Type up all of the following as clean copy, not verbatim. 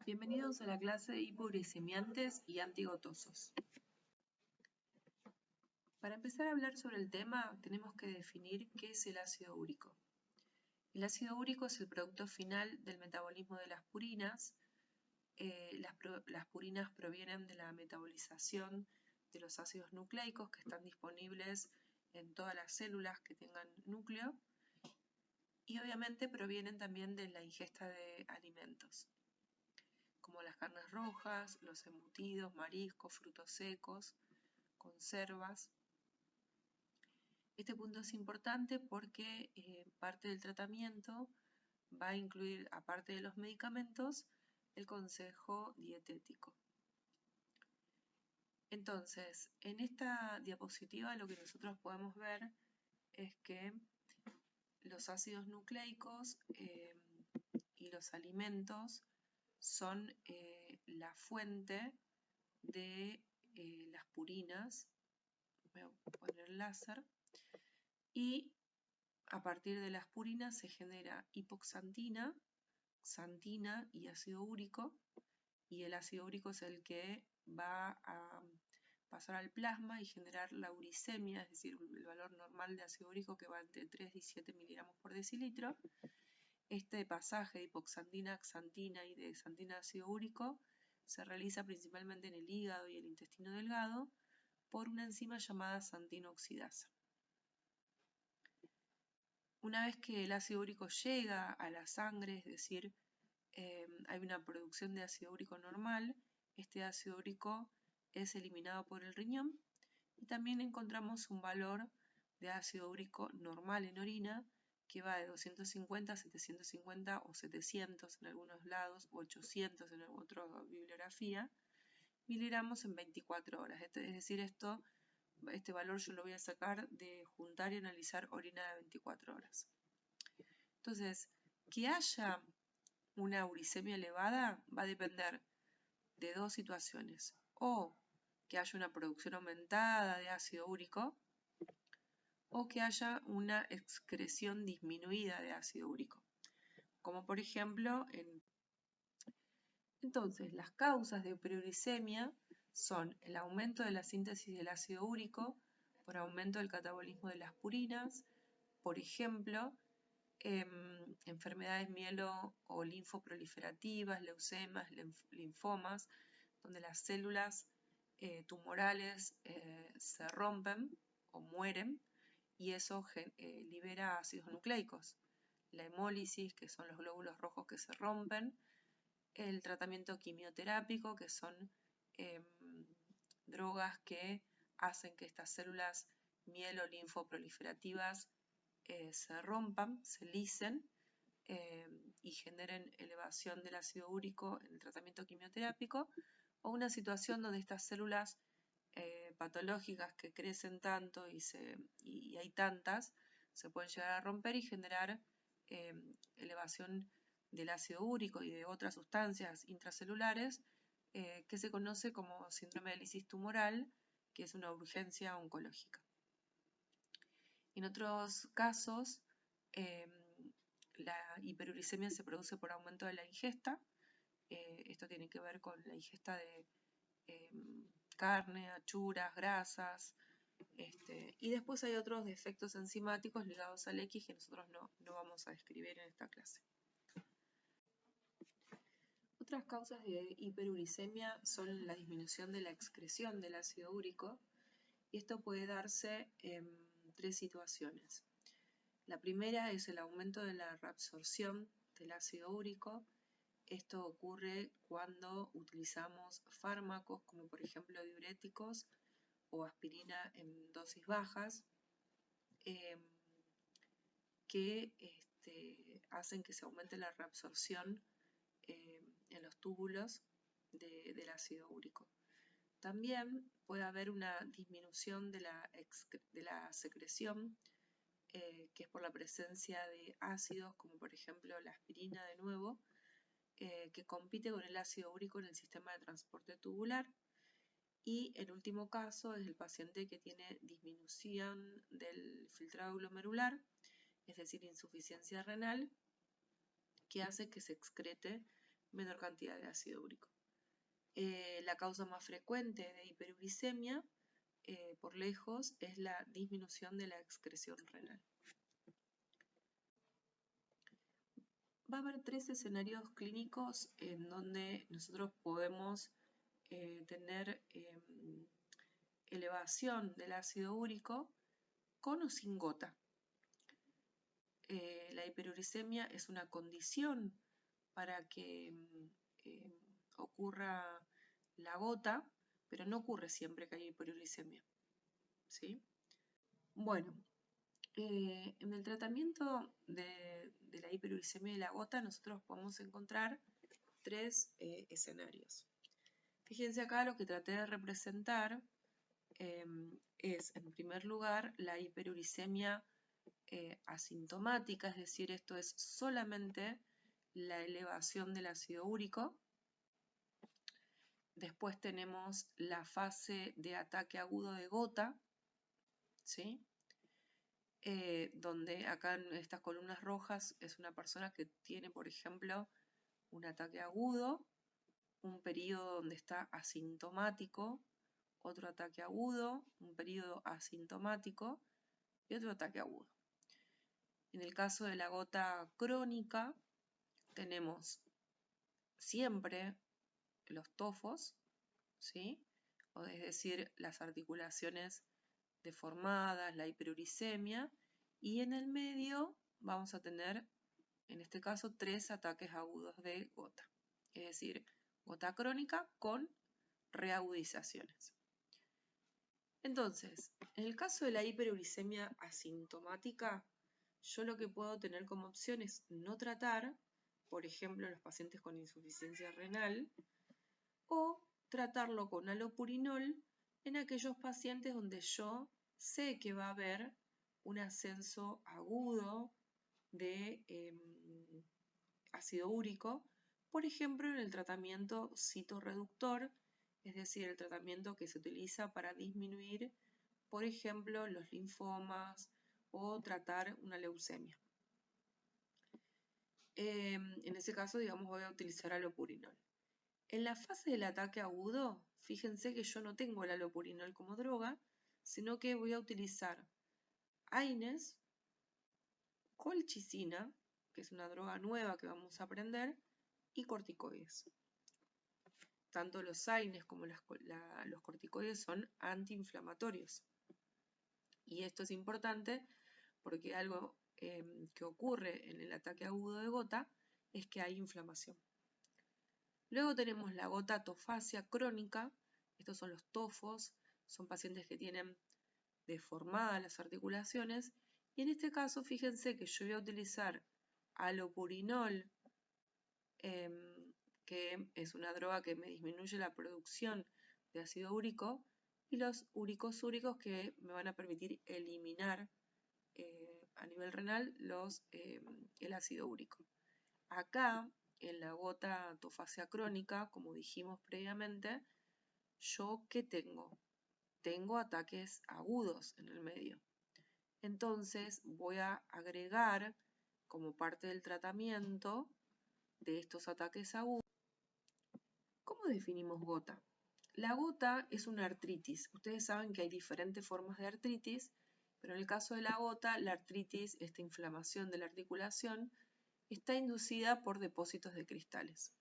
Bienvenidos a la clase de hipoglicemiantes y antigotosos. Para empezar a hablar sobre el tema, tenemos que definir qué es el ácido úrico. El ácido úrico es el producto final del metabolismo de las purinas. Las purinas provienen de la metabolización de los ácidos nucleicos que están disponibles en todas las células que tengan núcleo y obviamente provienen también de la ingesta de alimentos, como las carnes rojas, los embutidos, mariscos, frutos secos, conservas. Este punto es importante porque parte del tratamiento va a incluir, aparte de los medicamentos, el consejo dietético. Entonces, en esta diapositiva lo que nosotros podemos ver es que los ácidos nucleicos y los alimentos son la fuente de las purinas. Voy a poner el láser. Y a partir de las purinas se genera hipoxantina, xantina y ácido úrico. Y el ácido úrico es el que va a pasar al plasma y generar la uricemia, es decir, el valor normal de ácido úrico que va entre 3 y 7 miligramos por decilitro. Este pasaje de hipoxantina a xantina y de xantina a ácido úrico se realiza principalmente en el hígado y el intestino delgado por una enzima llamada xantina oxidasa. Una vez que el ácido úrico llega a la sangre, es decir, hay una producción de ácido úrico normal, este ácido úrico es eliminado por el riñón y también encontramos un valor de ácido úrico normal en orina que va de 250 a 750 o 700 en algunos lados o 800 en otra bibliografía miligramos en 24 horas. Es decir, este valor yo lo voy a sacar de juntar y analizar orina de 24 horas. Entonces, que haya una uricemia elevada va a depender de dos situaciones. O que haya una producción aumentada de ácido úrico o que haya una excreción disminuida de ácido úrico. Como por ejemplo, entonces las causas de hiperuricemia son el aumento de la síntesis del ácido úrico por aumento del catabolismo de las purinas, por ejemplo, enfermedades mielo o linfoproliferativas, leucemas, linfomas, donde las células tumorales se rompen o mueren y eso libera ácidos nucleicos. La hemólisis, que son los glóbulos rojos que se rompen, el tratamiento quimioterápico, que son drogas que hacen que estas células mielo-linfoproliferativas se rompan, se lisen y generen elevación del ácido úrico en el tratamiento quimioterápico, o una situación donde estas células patológicas que crecen tanto y hay tantas, se pueden llegar a romper y generar elevación del ácido úrico y de otras sustancias intracelulares que se conoce como síndrome de lisis tumoral, que es una urgencia oncológica. En otros casos, la hiperuricemia se produce por aumento de la ingesta. Esto tiene que ver con la ingesta de carne, achuras, grasas. Y después hay otros defectos enzimáticos ligados al X que nosotros no vamos a describir en esta clase. Otras causas de hiperuricemia son la disminución de la excreción del ácido úrico, y esto puede darse en tres situaciones. La primera es el aumento de la reabsorción del ácido úrico. Esto ocurre cuando utilizamos fármacos como por ejemplo diuréticos o aspirina en dosis bajas que hacen que se aumente la reabsorción en los túbulos del ácido úrico. También puede haber una disminución de la secreción que es por la presencia de ácidos como por ejemplo la aspirina de nuevo que compite con el ácido úrico en el sistema de transporte tubular. Y el último caso es el paciente que tiene disminución del filtrado glomerular, es decir, insuficiencia renal, que hace que se excrete menor cantidad de ácido úrico. La causa más frecuente de hiperuricemia, por lejos, es la disminución de la excreción renal. Va a haber 3 escenarios clínicos en donde nosotros podemos tener elevación del ácido úrico con o sin gota. La hiperuricemia es una condición para que ocurra la gota, pero no ocurre siempre que hay hiperuricemia, ¿sí? Bueno, en el tratamiento de la hiperuricemia y la gota nosotros podemos encontrar 3 escenarios. Fíjense acá lo que traté de representar es, en primer lugar, la hiperuricemia asintomática, es decir, esto es solamente la elevación del ácido úrico. Después tenemos la fase de ataque agudo de gota, ¿sí? Donde acá en estas columnas rojas es una persona que tiene, por ejemplo, un ataque agudo, un periodo donde está asintomático, otro ataque agudo, un periodo asintomático y otro ataque agudo. En el caso de la gota crónica, tenemos siempre los tofos, ¿sí? Es decir, las articulaciones deformadas, la hiperuricemia, y en el medio vamos a tener, en este caso, 3 ataques agudos de gota, es decir, gota crónica con reagudizaciones. Entonces, en el caso de la hiperuricemia asintomática, yo lo que puedo tener como opción es no tratar, por ejemplo, en los pacientes con insuficiencia renal, o tratarlo con alopurinol en aquellos pacientes donde yo sé que va a haber un ascenso agudo de ácido úrico, por ejemplo, en el tratamiento citorreductor, es decir, el tratamiento que se utiliza para disminuir, por ejemplo, los linfomas o tratar una leucemia. En ese caso, digamos, voy a utilizar alopurinol. En la fase del ataque agudo, fíjense que yo no tengo el alopurinol como droga, sino que voy a utilizar AINES, colchicina, que es una droga nueva que vamos a aprender, y corticoides. Tanto los AINES como los corticoides son antiinflamatorios. Y esto es importante porque algo que ocurre en el ataque agudo de gota es que hay inflamación. Luego tenemos la gota tofacia crónica, estos son los tofos, son pacientes que tienen deformadas las articulaciones, y en este caso fíjense que yo voy a utilizar alopurinol, que es una droga que me disminuye la producción de ácido úrico, y los úricos que me van a permitir eliminar a nivel renal el ácido úrico. Acá, en la gota tofacia crónica, como dijimos previamente, ¿yo qué tengo? Tengo ataques agudos en el medio. Entonces voy a agregar como parte del tratamiento de estos ataques agudos. ¿Cómo definimos gota? La gota es una artritis. Ustedes saben que hay diferentes formas de artritis, pero en el caso de la gota, la artritis, esta inflamación de la articulación, está inducida por depósitos de cristales.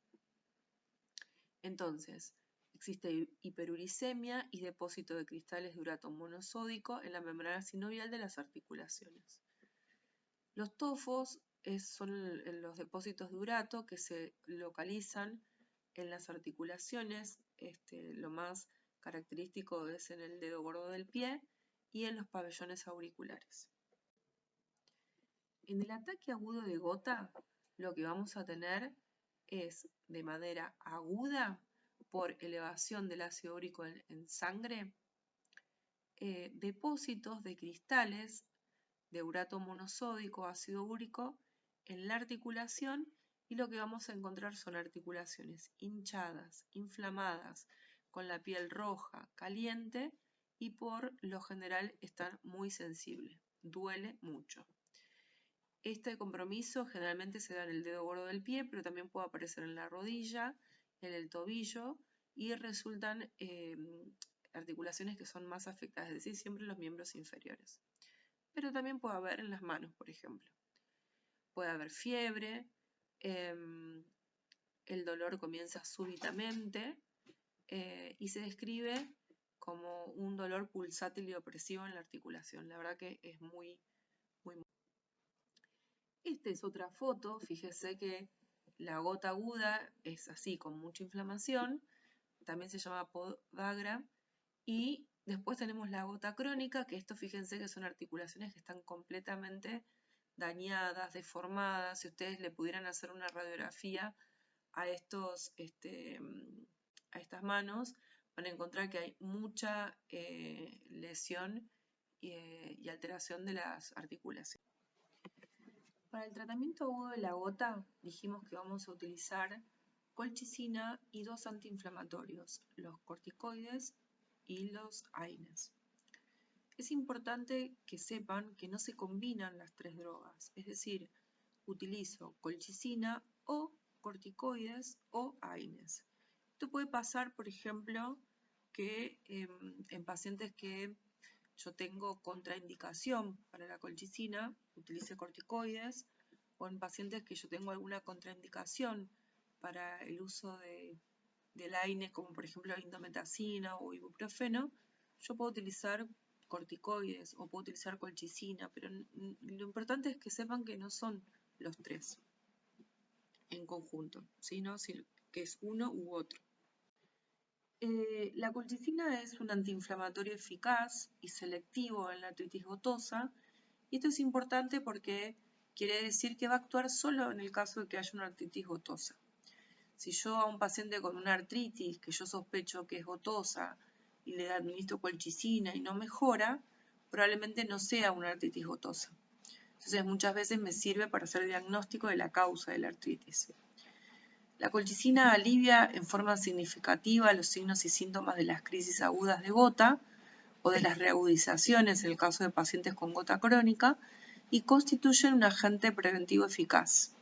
Entonces, existe hiperuricemia y depósito de cristales de urato monosódico en la membrana sinovial de las articulaciones. Los tofos son los depósitos de urato que se localizan en las articulaciones. Lo más característico es en el dedo gordo del pie y en los pabellones auriculares. En el ataque agudo de gota, lo que vamos a tener es de manera aguda, por elevación del ácido úrico en sangre, depósitos de cristales de urato monosódico, ácido úrico, en la articulación, y lo que vamos a encontrar son articulaciones hinchadas, inflamadas, con la piel roja, caliente, y por lo general están muy sensibles, duele mucho. Este compromiso generalmente se da en el dedo gordo del pie, pero también puede aparecer en la rodilla, en el tobillo, y resultan articulaciones que son más afectadas, es decir, siempre los miembros inferiores. Pero también puede haber en las manos, por ejemplo. Puede haber fiebre, el dolor comienza súbitamente y se describe como un dolor pulsátil y opresivo en la articulación. La verdad que es muy. Esta es otra foto, fíjese que la gota aguda es así, con mucha inflamación, también se llama podagra, y después tenemos la gota crónica, que esto fíjense que son articulaciones que están completamente dañadas, deformadas. Si ustedes le pudieran hacer una radiografía a estas manos, van a encontrar que hay mucha lesión y alteración de las articulaciones. Para el tratamiento agudo de la gota, dijimos que vamos a utilizar colchicina y 2 antiinflamatorios, los corticoides y los AINES. Es importante que sepan que no se combinan las 3 drogas, es decir, utilizo colchicina o corticoides o AINES. Esto puede pasar, por ejemplo, que en pacientes que yo tengo contraindicación para la colchicina, utilice corticoides, o en pacientes que yo tengo alguna contraindicación para el uso del AINES, como por ejemplo indometacina o ibuprofeno, yo puedo utilizar corticoides o puedo utilizar colchicina, pero lo importante es que sepan que no son los 3 en conjunto, sino que es uno u otro. La colchicina es un antiinflamatorio eficaz y selectivo en la artritis gotosa, y esto es importante porque quiere decir que va a actuar solo en el caso de que haya una artritis gotosa. Si yo a un paciente con una artritis que yo sospecho que es gotosa y le administro colchicina y no mejora, probablemente no sea una artritis gotosa. Entonces muchas veces me sirve para hacer diagnóstico de la causa de la artritis. La colchicina alivia en forma significativa los signos y síntomas de las crisis agudas de gota o de las reagudizaciones en el caso de pacientes con gota crónica y constituyen un agente preventivo eficaz.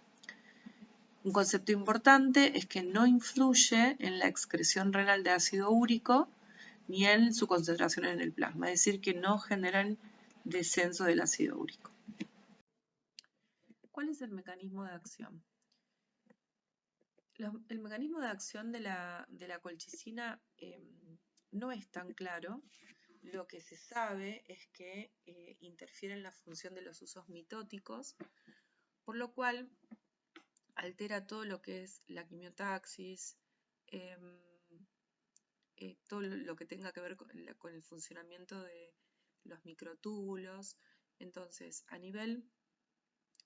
Un concepto importante es que no influye en la excreción renal de ácido úrico ni en su concentración en el plasma, es decir, que no generan descenso del ácido úrico. ¿Cuál es el mecanismo de acción? El mecanismo de acción de la colchicina no es tan claro. Lo que se sabe es que interfiere en la función de los usos mitóticos, por lo cual altera todo lo que es la quimiotaxis, todo lo que tenga que ver con el funcionamiento de los microtúbulos. Entonces, a nivel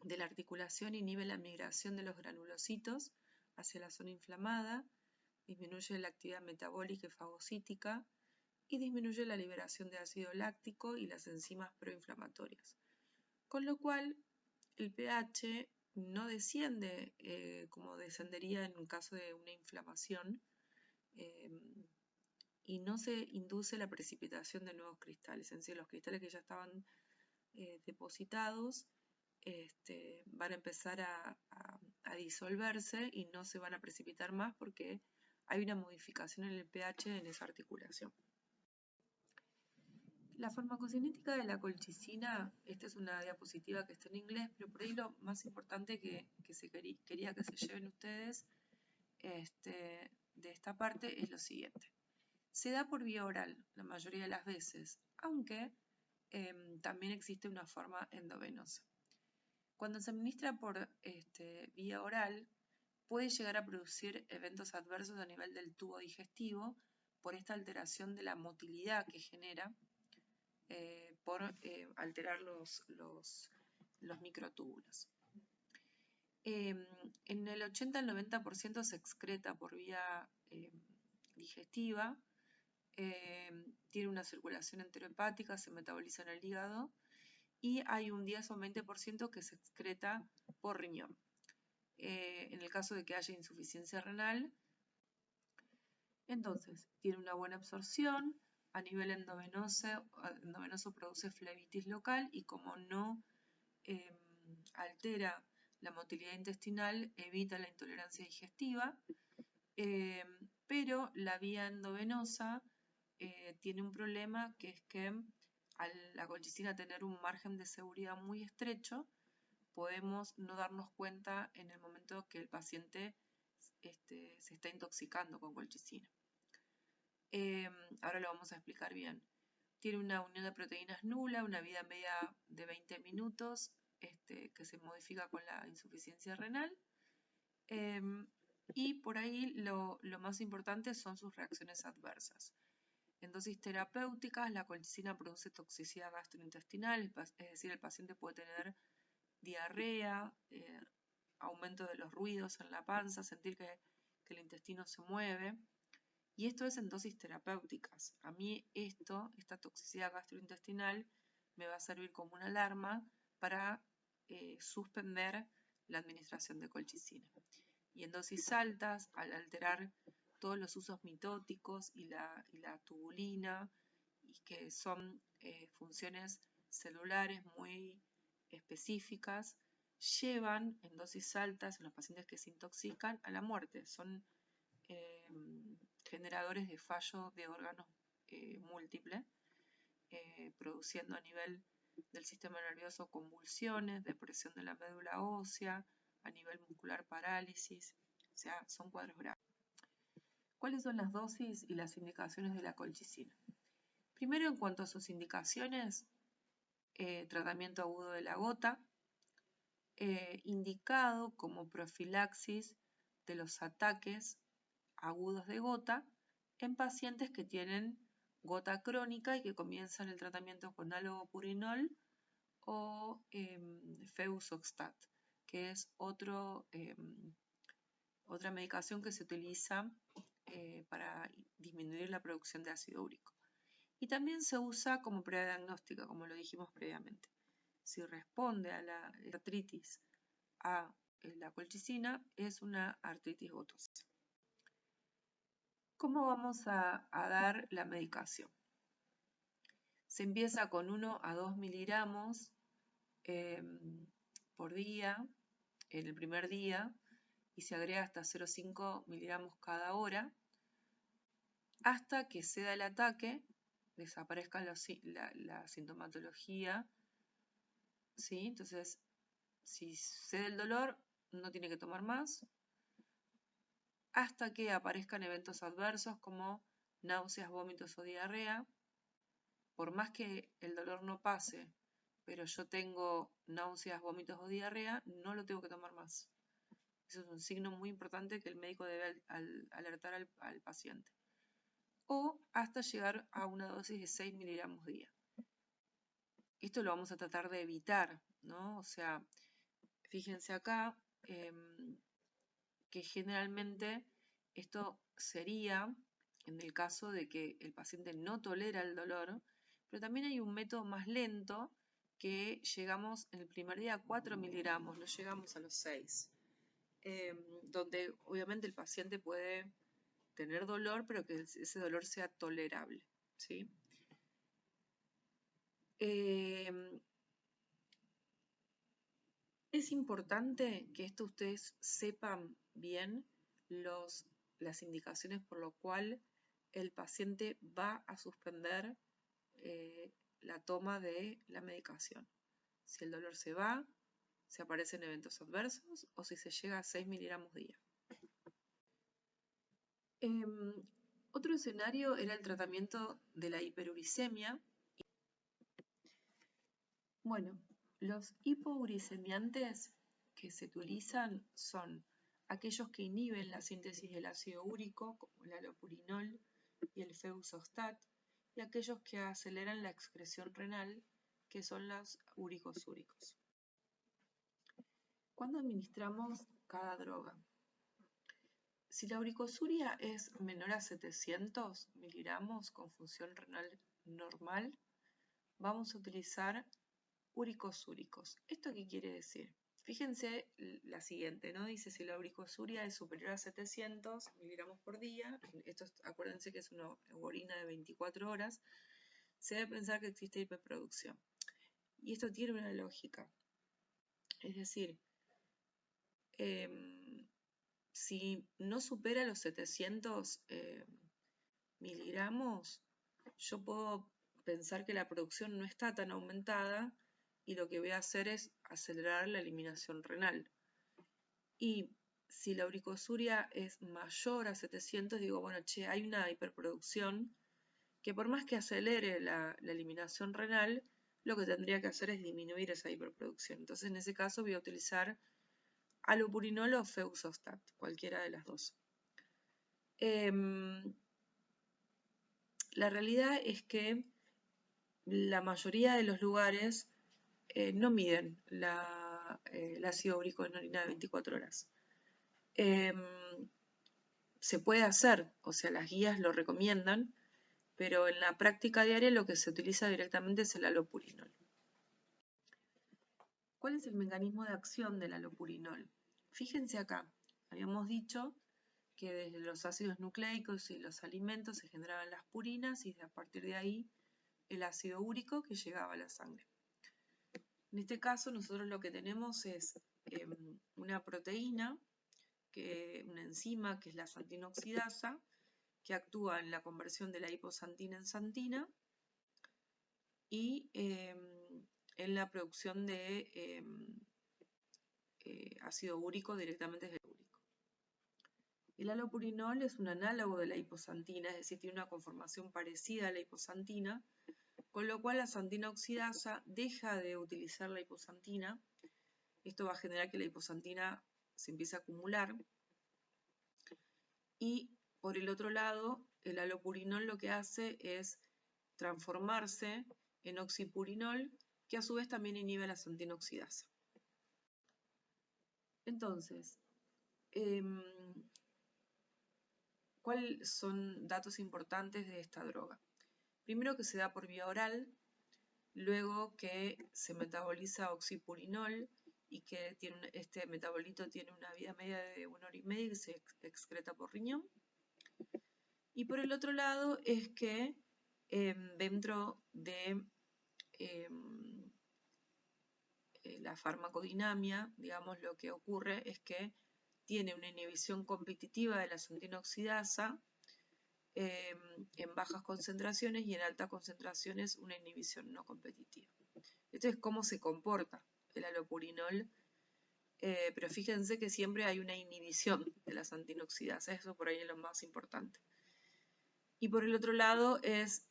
de la articulación, inhibe la migración de los granulocitos hacia la zona inflamada, disminuye la actividad metabólica y fagocítica y disminuye la liberación de ácido láctico y las enzimas proinflamatorias. Con lo cual, el pH no desciende como descendería en un caso de una inflamación y no se induce la precipitación de nuevos cristales. Es decir, los cristales que ya estaban depositados van a empezar a disolverse y no se van a precipitar más porque hay una modificación en el pH en esa articulación. La farmacocinética de la colchicina, esta es una diapositiva que está en inglés, pero por ahí lo más importante que quería que se lleven ustedes de esta parte es lo siguiente. Se da por vía oral la mayoría de las veces, aunque también existe una forma endovenosa. Cuando se administra por vía oral, puede llegar a producir eventos adversos a nivel del tubo digestivo por esta alteración de la motilidad que genera por alterar los microtúbulos. En el 80 al 90% se excreta por vía digestiva, tiene una circulación enterohepática, se metaboliza en el hígado y hay un 10 o 20% que se excreta por riñón. En el caso de que haya insuficiencia renal, entonces tiene una buena absorción, a nivel endovenoso produce flebitis local y como no altera la motilidad intestinal, evita la intolerancia digestiva, pero la vía endovenosa tiene un problema, que es que al la colchicina tener un margen de seguridad muy estrecho, podemos no darnos cuenta en el momento que el paciente se está intoxicando con colchicina. Ahora lo vamos a explicar bien. Tiene una unión de proteínas nula, una vida media de 20 minutos, que se modifica con la insuficiencia renal. Y por ahí lo más importante son sus reacciones adversas. En dosis terapéuticas, la colchicina produce toxicidad gastrointestinal, es decir, el paciente puede tener diarrea, aumento de los ruidos en la panza, sentir que el intestino se mueve. Y esto es en dosis terapéuticas. A mí esta toxicidad gastrointestinal me va a servir como una alarma para suspender la administración de colchicina. Y en dosis altas, al alterar todos los usos mitóticos y la tubulina, y que son funciones celulares muy específicas, llevan en dosis altas en los pacientes que se intoxican a la muerte. Son generadores de fallo de órganos múltiple, produciendo a nivel del sistema nervioso convulsiones, depresión de la médula ósea, a nivel muscular parálisis, o sea, son cuadros graves. ¿Cuáles son las dosis y las indicaciones de la colchicina? Primero, en cuanto a sus indicaciones, tratamiento agudo de la gota, indicado como profilaxis de los ataques agudos de gota en pacientes que tienen gota crónica y que comienzan el tratamiento con allopurinol o Fewsoxtat, que es otra medicación que se utiliza para disminuir la producción de ácido úrico. Y también se usa como prediagnóstica, como lo dijimos previamente. Si responde a la artritis a la colchicina, es una artritis gotosa. ¿Cómo vamos a dar la medicación? Se empieza con 1 a 2 miligramos por día, en el primer día, y se agrega hasta 0,5 miligramos cada hora, hasta que ceda el ataque, desaparezca la sintomatología, ¿sí? Entonces, si cede el dolor, no tiene que tomar más, hasta que aparezcan eventos adversos como náuseas, vómitos o diarrea. Por más que el dolor no pase, pero yo tengo náuseas, vómitos o diarrea, no lo tengo que tomar más. Eso es un signo muy importante que el médico debe alertar al paciente. O hasta llegar a una dosis de 6 miligramos día. Esto lo vamos a tratar de evitar, ¿no? O sea, fíjense acá que generalmente esto sería en el caso de que el paciente no tolera el dolor, pero también hay un método más lento que llegamos en el primer día a 4 miligramos, no llegamos a los 6, donde obviamente el paciente puede tener dolor, pero que ese dolor sea tolerable, ¿sí? Es importante que esto ustedes sepan bien las indicaciones por lo cual el paciente va a suspender la toma de la medicación. Si el dolor se va, si aparecen eventos adversos o si se llega a 6 miligramos día. Otro escenario era el tratamiento de la hiperuricemia. Bueno, los hipouricemiantes que se utilizan son aquellos que inhiben la síntesis del ácido úrico, como el allopurinol y el Fewsoxtat, y aquellos que aceleran la excreción renal, que son los uricosúricos. ¿Cuándo administramos cada droga? Si la uricosuria es menor a 700 miligramos con función renal normal, vamos a utilizar uricosúricos. ¿Esto qué quiere decir? Fíjense la siguiente, ¿no? Dice si la uricosuria es superior a 700 miligramos por día, esto acuérdense que es una orina de 24 horas, se debe pensar que existe hiperproducción. Y esto tiene una lógica. Es decir, si no supera los 700 miligramos, yo puedo pensar que la producción no está tan aumentada y lo que voy a hacer es acelerar la eliminación renal. Y si la uricosuria es mayor a 700, digo, bueno, che, hay una hiperproducción que por más que acelere la eliminación renal, lo que tendría que hacer es disminuir esa hiperproducción. Entonces, en ese caso voy a utilizar allopurinol o feusostat, cualquiera de las dos. La realidad es que la mayoría de los lugares no miden el ácido úrico en orina de 24 horas. Se puede hacer, o sea, las guías lo recomiendan, pero en la práctica diaria lo que se utiliza directamente es el allopurinol. ¿Cuál es el mecanismo de acción del allopurinol? Fíjense acá, habíamos dicho que desde los ácidos nucleicos y los alimentos se generaban las purinas y a partir de ahí el ácido úrico que llegaba a la sangre. En este caso nosotros lo que tenemos es una proteína, una enzima que es la santina oxidasa, que actúa en la conversión de la hiposantina en santina y en la producción de ácido úrico directamente desde el úrico. El allopurinol es un análogo de la hiposantina, es decir, tiene una conformación parecida a la hiposantina, con lo cual la santina oxidasa deja de utilizar la hiposantina. Esto va a generar que la hiposantina se empiece a acumular. Y por el otro lado, el allopurinol lo que hace es transformarse en oxipurinol, que a su vez también inhibe la santina oxidasa. Entonces, ¿cuáles son datos importantes de esta droga? Primero que se da por vía oral, luego que se metaboliza oxipurinol y que este metabolito tiene una vida media de 1 hora y media y se excreta por riñón. Y por el otro lado es que dentro de la farmacodinamia, digamos, lo que ocurre es que tiene una inhibición competitiva de la santina oxidasa en bajas concentraciones y en altas concentraciones una inhibición no competitiva. Esto es cómo se comporta el allopurinol, pero fíjense que siempre hay una inhibición de la santina oxidasa, eso por ahí es lo más importante. Y por el otro lado es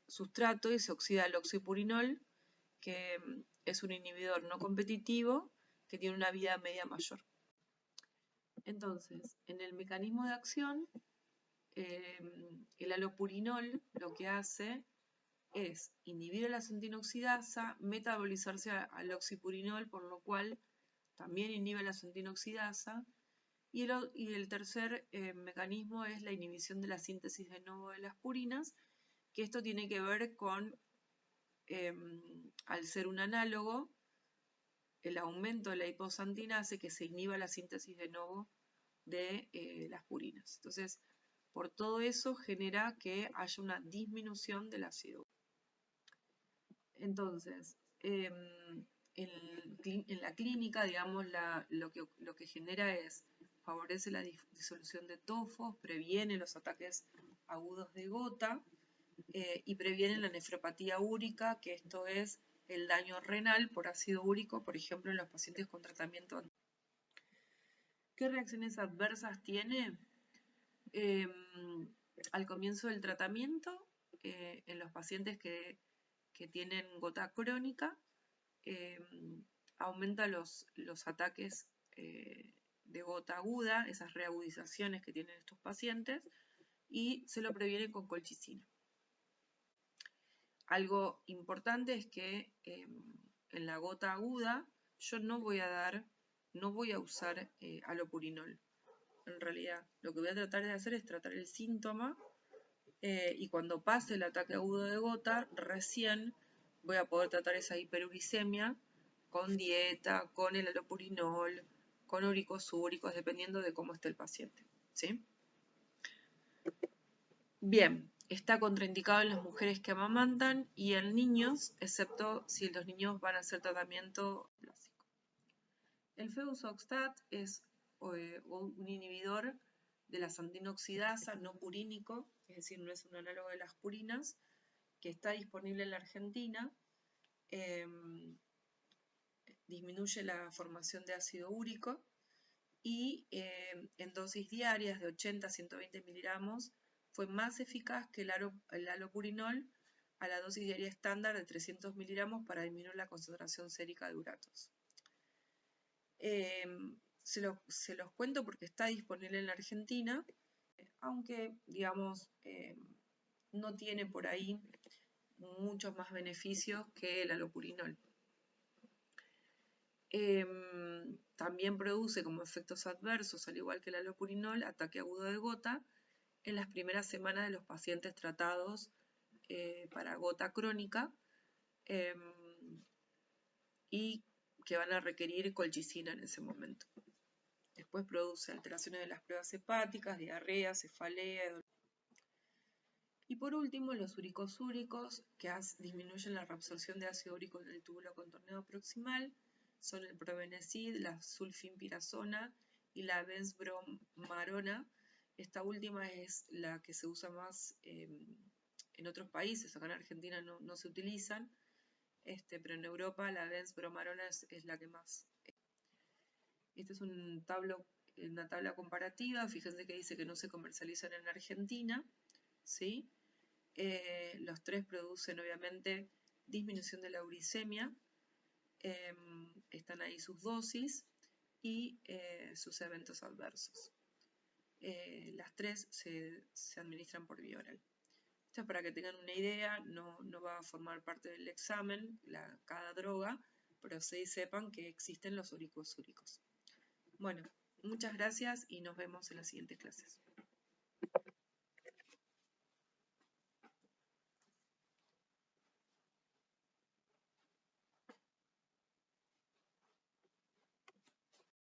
sustrato y se oxida el oxipurinol, que es un inhibidor no competitivo que tiene una vida media mayor. Entonces, en el mecanismo de acción, el allopurinol lo que hace es inhibir la santina oxidasa, metabolizarse al oxipurinol, por lo cual también inhibe la santina oxidasa. Y el tercer mecanismo es la inhibición de la síntesis de nuevo de las purinas, que esto tiene que ver con, al ser un análogo, el aumento de la hiposantina hace que se inhiba la síntesis de nuevo de las purinas. Entonces, por todo eso genera que haya una disminución del ácido. Entonces, en la clínica, digamos, lo que genera es, favorece la disolución de tofos, previene los ataques agudos de gota y previene la nefropatía úrica, que esto es el daño renal por ácido úrico, por ejemplo, en los pacientes con tratamiento. ¿Qué reacciones adversas tiene? Al comienzo del tratamiento, en los pacientes que tienen gota crónica, aumenta los ataques de gota aguda, esas reagudizaciones que tienen estos pacientes, y se lo previene con colchicina. Algo importante es que en la gota aguda yo no voy a usar allopurinol. En realidad, lo que voy a tratar de hacer es tratar el síntoma y cuando pase el ataque agudo de gota, recién voy a poder tratar esa hiperuricemia con dieta, con el allopurinol, con uricosúricos, dependiendo de cómo esté el paciente. ¿Sí? Bien, está contraindicado en las mujeres que amamantan y en niños, excepto si los niños van a hacer tratamiento clásico. El febuxostat es un inhibidor de la santina oxidasa no purínico, es decir, no es un análogo de las purinas, que está disponible en la Argentina. Disminuye la formación de ácido úrico y en dosis diarias de 80 a 120 miligramos fue más eficaz que el halopurinol a la dosis diaria estándar de 300 miligramos para disminuir la concentración sérica de uratos. Se los cuento porque está disponible en la Argentina, aunque, digamos, no tiene por ahí muchos más beneficios que el halopurinol. También produce como efectos adversos, al igual que el halopurinol, ataque agudo de gota en las primeras semanas de los pacientes tratados para gota crónica y que van a requerir colchicina en ese momento. Después produce alteraciones de las pruebas hepáticas, diarrea, cefalea. Y por último, los uricosúricos, que disminuyen la reabsorción de ácido úrico en el túbulo contorneado proximal, son el probenecid, la sulfimpirazona y la benzbromarona. Esta última es la que se usa más en otros países, acá en Argentina no se utilizan, pero en Europa la benzbromarona es la que más. Esta es una tabla comparativa, fíjense que dice que no se comercializan en Argentina, ¿sí? Los tres producen obviamente disminución de la uricemia, están ahí sus dosis y sus eventos adversos. Las tres se administran por vía oral. Esto es para que tengan una idea, no va a formar parte del examen cada droga, pero sí sepan que existen los uricosúricos. Bueno, muchas gracias y nos vemos en las siguientes clases.